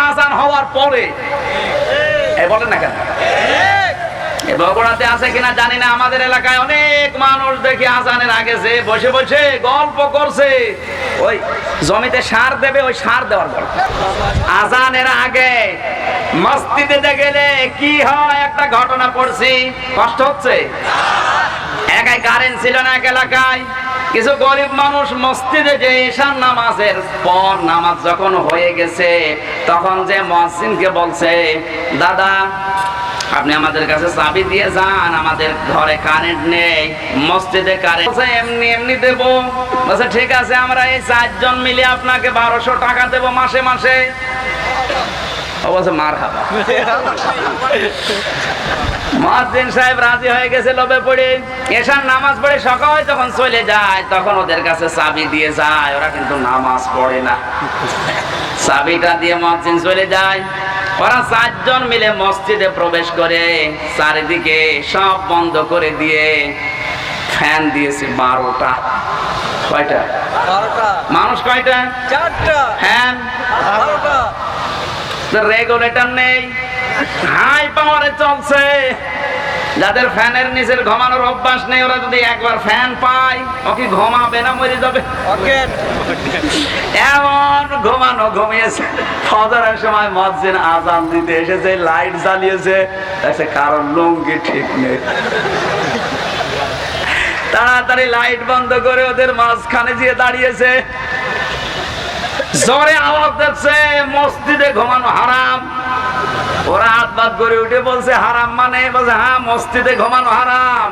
আজান হওয়ার পরে। বলেন না কেন? বগুড়াতে আছে কিনা জানি না, আমাদের এলাকায় অনেক মানুষ দেখি আজানের আগে যে বসে বসে গল্প করছে, ওই জমিতে সার দেবে, ওই সার দেওয়ার গল্প। আজানের আগে মসজিদে গেলে কি হয়, একটা ঘটনা পড়ছি, কষ্ট হচ্ছে। একাই কারেন্ট ছিল না এক এলাকায়, কিছু গরিব মানুষ মসজিদে যে ঈশার নামাজের পর নামাজ যখন হয়ে গেছে, তখন যে মুয়াজ্জিনকে বলছে, দাদা আপনি আমাদের কাছে চাবি দিয়ে যান, আমাদের ঘরে কারেন্ট নেই, মসজিদে কারেন্ট এমনি এমনি দেব। বলছে ঠিক আছে, আমরা এই 4 জন মিলে আপনাকে 1200 টাকা দেব মাসে মাসে। ও বলছে মারহাবা। মুয়াজ্জিন সাহেব রাজি হয়ে গেছে লোভে পড়ে। এশার নামাজ পড়ে সকালে যখন চলে যায়, তখন ওদের কাছে চাবি দিয়ে যায়, ওরা কিন্তু নামাজ পড়ে না। চাবিটা দিয়ে মুয়াজ্জিন চলে যায়, ওরা 4 জন মিলে মসজিদে প্রবেশ করে, চারিদিকে সব বন্ধ করে দিয়ে ফ্যান দিয়েছে 12টা। কয়টা? 12টা। মানুষ কয়টা? 4টা। ফ্যান 12টা। রেগুলেটর নেই, হাই পাওয়ারে চলছে। যাদের ফ্যানের নিচের ঘুমানোর অভ্যাস নেই, ওরা যদি একবার ফ্যান পায়, ও কি ঘুমাবে না মরে যাবে? এমন ঘুমানো ঘুমিয়েছে। ফজরের সময় মুয়াজ্জিন আজান দিতে এসেছে, লাইট জ্বালিয়েছে, কারণ লুঙ্গি ঠিক নেই। তাড়াতাড়ি লাইট বন্ধ করে ওদের মাঝখানে গিয়ে দাঁড়িয়েছে, জোরে আওয়াজ দিচ্ছে, মসজিদে ঘুমানো হারাম। ওরা হাত বাদ করে উঠে বলছে হারাম মানে? বলছে হ্যাঁ, মসজিদে ঘুমানো হারাম।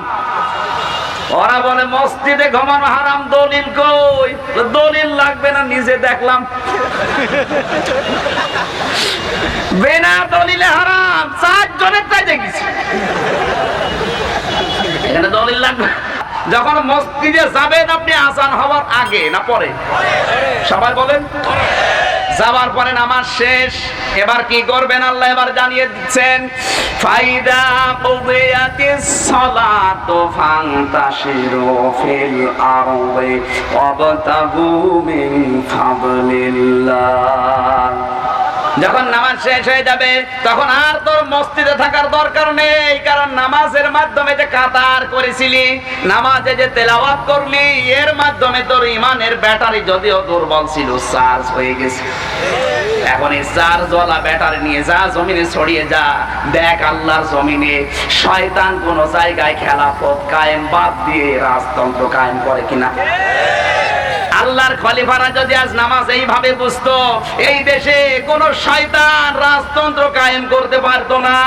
ওরা বলে মসজিদে ঘুমানো হারাম, দলিল কই? দলিল লাগবে না, নিজে দেখলাম। বিনা দলিলে হারাম, 4 জনের তাই দেখেছি, এখানে দলিল লাগবে। যখন মসজিদে যাবেন আপনি আজান হওয়ার আগে না পরে? সবাই বলেন। যাবার পরে নামাজ শেষ, এবার কি করবেন আল্লাহ এবার জানিয়ে দিচ্ছেন, ফাইদা কুদিয়াতিস সালাতু ফান্তাশিরু ফিল আরদি ওয়াবতাগু মিন ফাদলিল্লাহ। যখন নামাজ শেষ হয়ে যাবে, তখন আর তোর মসজিদে থাকার দরকার নেই, কারণ নামাজের মাধ্যমে যে কাতার করেছিলি, নামাজে যে তেলাওয়াত করলি, এর মাধ্যমে তোর ইমানের ব্যাটারি যদিও দুর্বল ছিল, চার্জ হয়ে গেছে। এখন এই চার্জওয়ালা ব্যাটারি নিয়ে যা, জমিনে ছড়িয়ে যা, দেখ আল্লাহর জমিনে শয়তান কোন জায়গায় খেলাফত কায়েম বাদ দিয়ে রাজতন্ত্র কায়েম করে কিনা। আল্লাহর খলিফারা যদি আজ নামাজ এইভাবে বুঝতো, এই দেশে কোন শয়তান রাজতন্ত্র কায়েম করতে পারতো না।